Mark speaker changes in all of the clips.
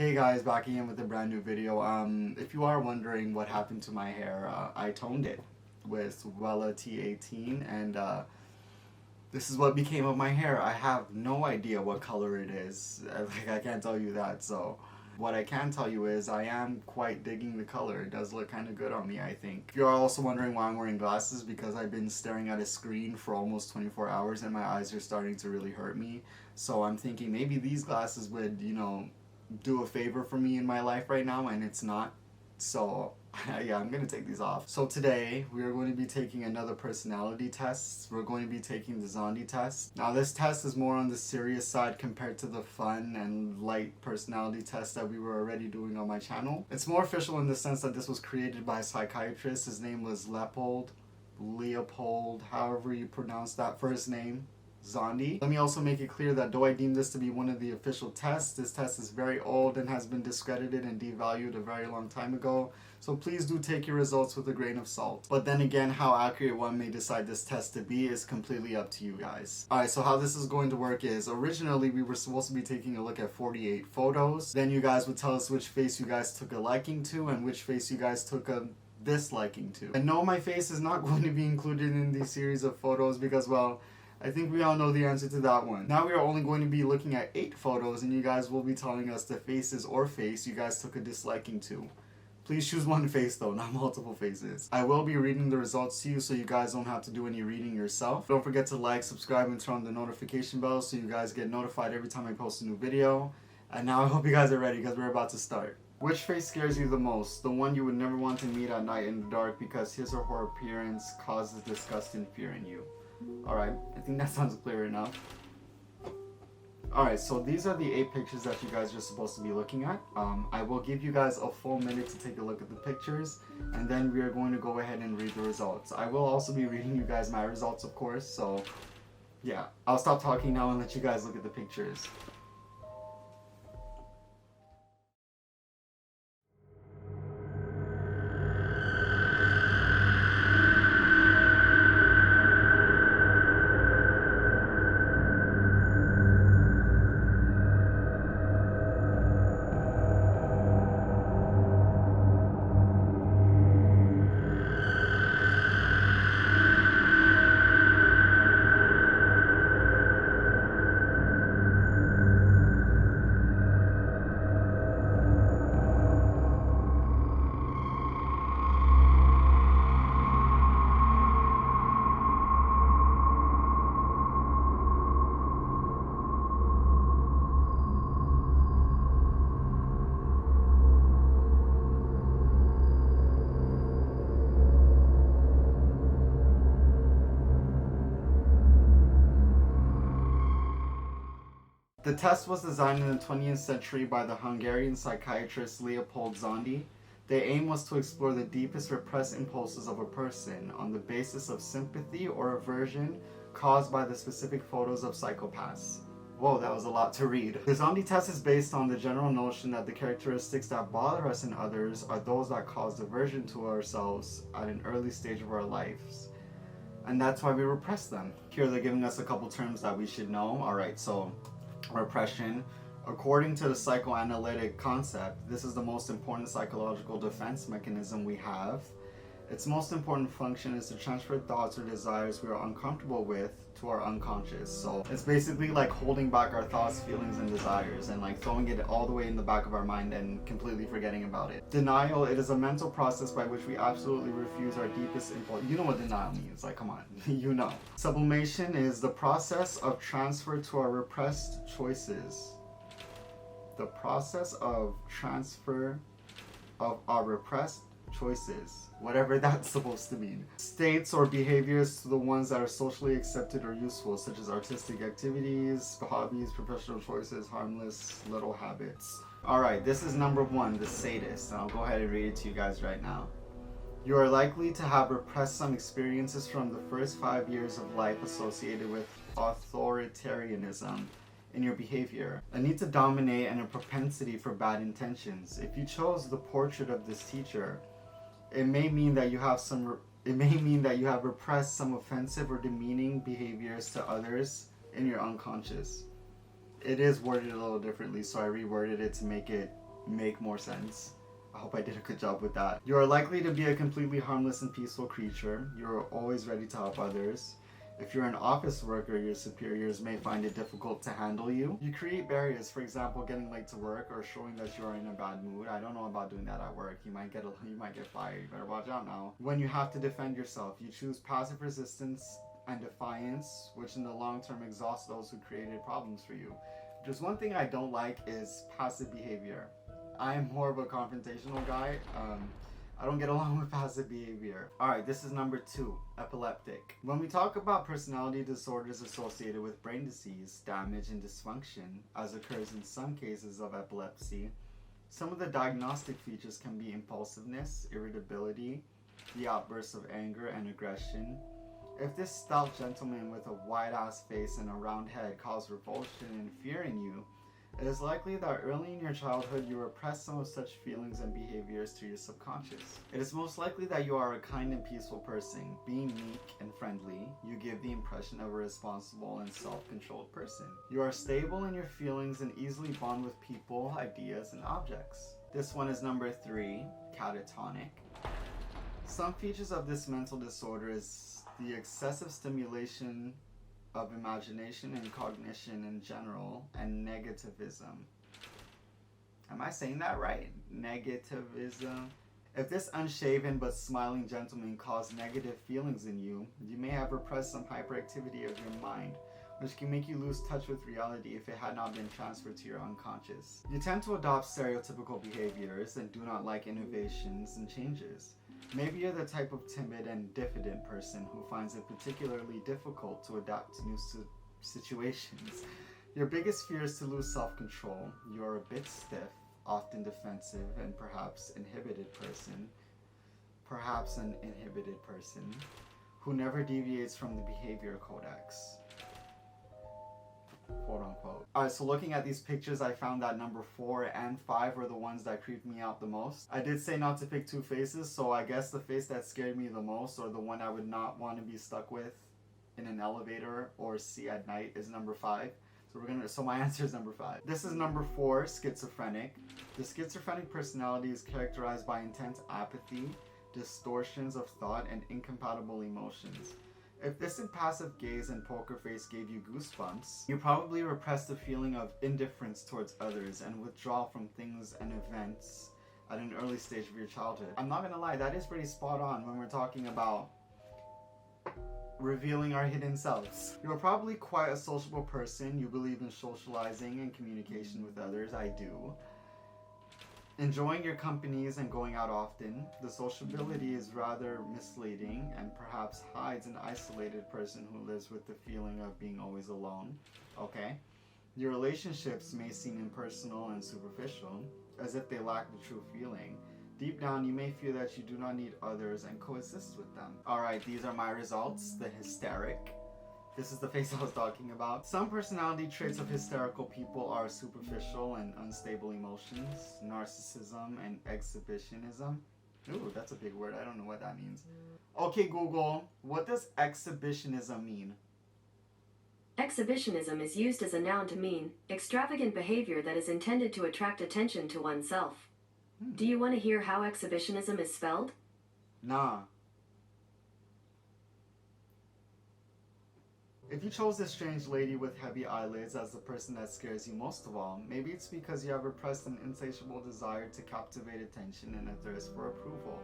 Speaker 1: Hey guys, back again with a brand new video. If you are wondering what happened to my hair, I toned it with Wella T18 and this is what became of my hair. I have no idea what color it is. I can't tell you that. So what I can tell you is I am quite digging the color. It does look kind of good on me, I think. If you're also wondering why I'm wearing glasses, because I've been staring at a screen for almost 24 hours and my eyes are starting to really hurt me. So I'm thinking maybe these glasses would, do a favor for me in my life right now, and it's not. So yeah, I'm gonna take these off. So today we are going to be taking another personality test. We're going to be taking the Szondi test. Now this test is more on the serious side compared to the fun and light personality test that we were already doing on my channel. It's more official in the sense that this was created by a psychiatrist. His name was Leopold, however you pronounce that first name. Szondi. Let me also make it clear that though I deem this to be one of the official tests, this test is very old and has been discredited and devalued a very long time ago. So please do take your results with a grain of salt. But then again, how accurate one may decide this test to be is completely up to you guys. Alright, so how this is going to work is originally we were supposed to be taking a look at 48 photos. Then you guys would tell us which face you guys took a liking to and which face you guys took a disliking to. And no, my face is not going to be included in these series of photos because, well, I think we all know the answer to that one. Now we are only going to be looking at 8 photos and you guys will be telling us the faces or face you guys took a disliking to. Please choose one face though, not multiple faces. I will be reading the results to you so you guys don't have to do any reading yourself. Don't forget to like, subscribe, and turn on the notification bell so you guys get notified every time I post a new video. And now I hope you guys are ready because we're about to start. Which face scares you the most? The one you would never want to meet at night in the dark because his or her appearance causes disgust and fear in you. Alright, I think that sounds clear enough. Alright, so these are the 8 pictures that you guys are supposed to be looking at. I will give you guys a full minute to take a look at the pictures, and then we are going to go ahead and read the results. I will also be reading you guys my results, of course, so yeah. I'll stop talking now and let you guys look at the pictures. The test was designed in the 20th century by the Hungarian psychiatrist Leopold Szondi. The aim was to explore the deepest repressed impulses of a person on the basis of sympathy or aversion caused by the specific photos of psychopaths. Whoa, that was a lot to read. The Szondi test is based on the general notion that the characteristics that bother us in others are those that cause aversion to ourselves at an early stage of our lives. And that's why we repress them. Here they're giving us a couple terms that we should know. Alright, so repression. According to the psychoanalytic concept, this is the most important psychological defense mechanism we have. Its most important function is to transfer thoughts or desires we are uncomfortable with to our unconscious. So it's basically like holding back our thoughts, feelings, and desires and like throwing it all the way in the back of our mind and completely forgetting about it. Denial, it is a mental process by which we absolutely refuse our deepest impulse. You know what denial means, like come on, you know. Sublimation is the process of transfer to our repressed choices. The process of transfer of our repressed choices, whatever that's supposed to mean. States or behaviors to the ones that are socially accepted or useful, such as artistic activities, hobbies, professional choices, harmless little habits. Alright, this is number 1, the sadist, and I'll go ahead and read it to you guys right now. You are likely to have repressed some experiences from the first 5 years of life associated with authoritarianism in your behavior, a need to dominate, and a propensity for bad intentions. If you chose the portrait of this teacher, it may mean that you have repressed some offensive or demeaning behaviors to others in your unconscious. It is worded a little differently, so I reworded it to make it make more sense. I hope I did a good job with that. You are likely to be a completely harmless and peaceful creature. You're always ready to help others. If you're an office worker, your superiors may find it difficult to handle you. You create barriers, for example, getting late to work or showing that you are in a bad mood. I don't know about doing that at work. You might get fired. You better watch out now. When you have to defend yourself, you choose passive resistance and defiance, which in the long term exhausts those who created problems for you. Just one thing I don't like is passive behavior. I am more of a confrontational guy. I don't get along with passive behavior. Alright, this is number 2, epileptic. When we talk about personality disorders associated with brain disease, damage, and dysfunction, as occurs in some cases of epilepsy, some of the diagnostic features can be impulsiveness, irritability, the outbursts of anger and aggression. If this stout gentleman with a wide-ass face and a round head caused revulsion and fear in you, it is likely that early in your childhood you repressed some of such feelings and behaviors to your subconscious. It is most likely that you are a kind and peaceful person. Being meek and friendly, you give the impression of a responsible and self-controlled person. You are stable in your feelings and easily bond with people, ideas, and objects. This one is number 3, catatonic. Some features of this mental disorder is the excessive stimulation of imagination and cognition in general, and negativism. Am I saying that right? Negativism. If this unshaven but smiling gentleman caused negative feelings in you, you may have repressed some hyperactivity of your mind, which can make you lose touch with reality if it had not been transferred to your unconscious. You tend to adopt stereotypical behaviors and do not like innovations and changes. Maybe you're the type of timid and diffident person who finds it particularly difficult to adapt to new situations. Your biggest fear is to lose self-control. You're a bit stiff, often defensive, and perhaps an inhibited person who never deviates from the behavior codex. Quote unquote. Alright, so looking at these pictures, I found that number 4 and 5 were the ones that creeped me out the most. I did say not to pick 2 faces, so I guess the face that scared me the most, or the one I would not want to be stuck with in an elevator or see at night, is number 5. So my answer is number 5. This is number 4, schizophrenic. The schizophrenic personality is characterized by intense apathy, distortions of thought, and incompatible emotions. If this impassive gaze and poker face gave you goosebumps, you probably repressed a feeling of indifference towards others and withdrawal from things and events at an early stage of your childhood. I'm not gonna lie, that is pretty spot on when we're talking about revealing our hidden selves. You're probably quite a sociable person. You believe in socializing and communication with others. I do. Enjoying your companies and going out often. The sociability is rather misleading and perhaps hides an isolated person who lives with the feeling of being always alone. Okay? Your relationships may seem impersonal and superficial, as if they lack the true feeling. Deep down, you may feel that you do not need others and coexist with them. Alright, these are my results. The hysteric. This is the face I was talking about. Some personality traits of hysterical people are superficial and unstable emotions, narcissism, and exhibitionism. Ooh, that's a big word. I don't know what that means. Okay, Google, what does exhibitionism mean?
Speaker 2: Exhibitionism is used as a noun to mean extravagant behavior that is intended to attract attention to oneself. Do you want to hear how exhibitionism is spelled?
Speaker 1: Nah. If you chose this strange lady with heavy eyelids as the person that scares you most of all, maybe it's because you have repressed an insatiable desire to captivate attention and a thirst for approval.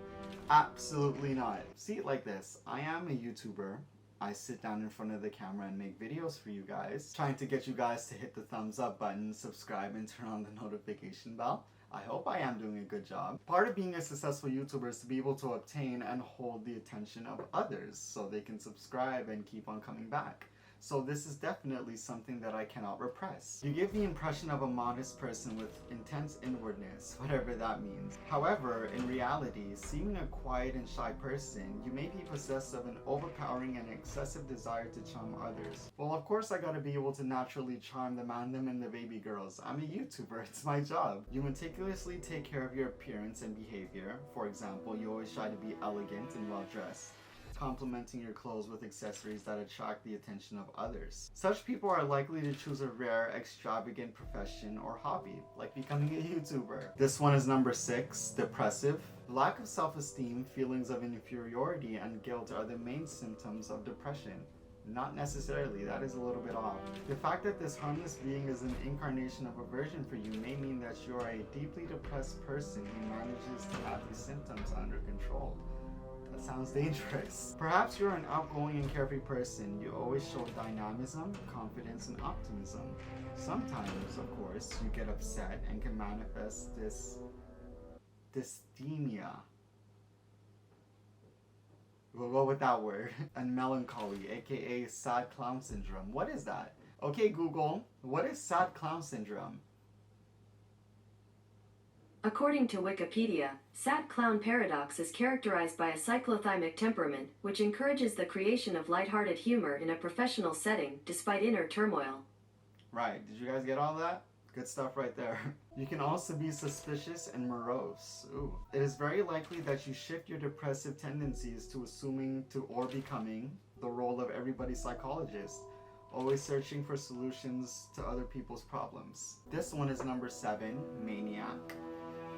Speaker 1: Absolutely not. See it like this. I am a YouTuber. I sit down in front of the camera and make videos for you guys, trying to get you guys to hit the thumbs up button, subscribe, and turn on the notification bell. I hope I am doing a good job. Part of being a successful YouTuber is to be able to obtain and hold the attention of others so they can subscribe and keep on coming back. So this is definitely something that I cannot repress. You give the impression of a modest person with intense inwardness, whatever that means. However, in reality, seeming a quiet and shy person, you may be possessed of an overpowering and excessive desire to charm others. Well, of course I gotta be able to naturally charm the mandem and the baby girls. I'm a YouTuber, it's my job. You meticulously take care of your appearance and behavior. For example, you always try to be elegant and well dressed. complementing your clothes with accessories that attract the attention of others. Such people are likely to choose a rare, extravagant profession or hobby, like becoming a YouTuber. This one is number 6, depressive. Lack of self-esteem, feelings of inferiority, and guilt are the main symptoms of depression. Not necessarily, that is a little bit off. The fact that this harmless being is an incarnation of aversion for you may mean that you are a deeply depressed person who manages to have these symptoms under control. That sounds dangerous. Perhaps you're an outgoing and carefree person. You always show dynamism, confidence, and optimism. Sometimes, of course, you get upset and can manifest this dysthymia. We'll go with that word. And melancholy, aka sad clown syndrome. What is that? Okay, Google, what is sad clown syndrome?
Speaker 2: According to Wikipedia, sad clown paradox is characterized by a cyclothymic temperament, which encourages the creation of lighthearted humor in a professional setting, despite inner turmoil.
Speaker 1: Right, did you guys get all that? Good stuff right there. You can also be suspicious and morose. Ooh. It is very likely that you shift your depressive tendencies to assuming to or becoming the role of everybody's psychologist, always searching for solutions to other people's problems. This one is number 7, maniac.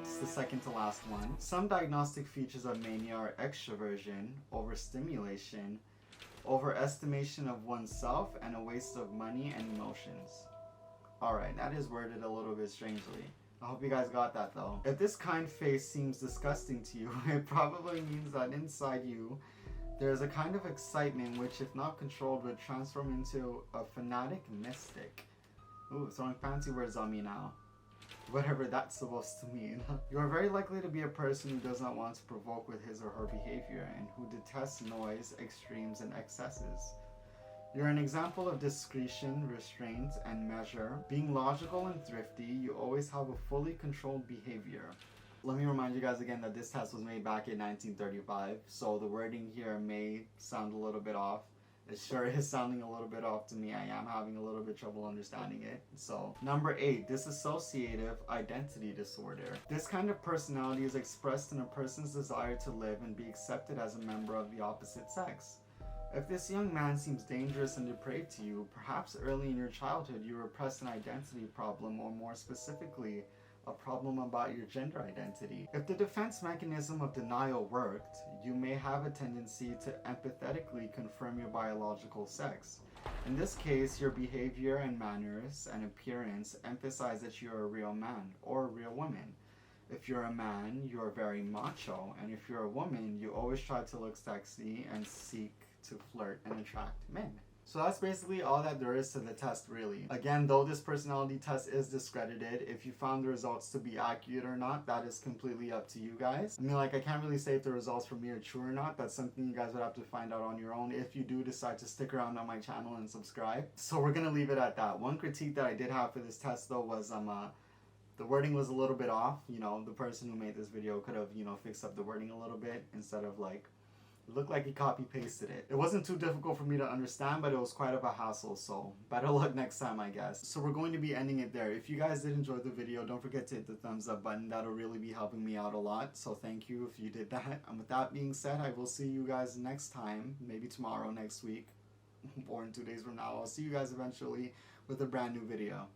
Speaker 1: It's the second to last one. Some diagnostic features of mania are extroversion, overstimulation, overestimation of oneself, and a waste of money and emotions. Alright, that is worded a little bit strangely. I hope you guys got that though. If this kind face seems disgusting to you, it probably means that inside you, there is a kind of excitement which, if not controlled, would transform into a fanatic mystic. Ooh, throwing fancy words on me now. Whatever that's supposed to mean. You are very likely to be a person who does not want to provoke with his or her behavior and who detests noise, extremes, and excesses. You're an example of discretion, restraint, and measure. Being logical and thrifty, you always have a fully controlled behavior. Let me remind you guys again that this test was made back in 1935, so the wording here may sound a little bit off. It sure is sounding a little bit off to me. I am having a little bit trouble understanding it. So, number 8, dissociative identity disorder. This kind of personality is expressed in a person's desire to live and be accepted as a member of the opposite sex. If this young man seems dangerous and depraved to you, perhaps early in your childhood you repressed an identity problem, or more specifically, a problem about your gender identity. If the defense mechanism of denial worked, you may have a tendency to empathetically confirm your biological sex. In this case, your behavior and manners and appearance emphasize that you're a real man or a real woman. If you're a man, you're very macho, and if you're a woman, you always try to look sexy and seek to flirt and attract men. So that's basically all that there is to the test, really. Again, though this personality test is discredited, if you found the results to be accurate or not, that is completely up to you guys. I mean, like, I can't really say if the results for me are true or not. That's something you guys would have to find out on your own if you do decide to stick around on my channel and subscribe. So we're gonna leave it at that. One critique that I did have for this test, though, was the wording was a little bit off. You know, the person who made this video could have, you know, fixed up the wording a little bit instead of, like, it looked like he copy-pasted it. It wasn't too difficult for me to understand, but it was quite of a hassle, so better luck next time, I guess. So we're going to be ending it there. If you guys did enjoy the video, don't forget to hit the thumbs up button. That'll really be helping me out a lot, so thank you if you did that. And with that being said, I will see you guys next time, maybe tomorrow, next week, or in 2 days from now. I'll see you guys eventually with a brand new video.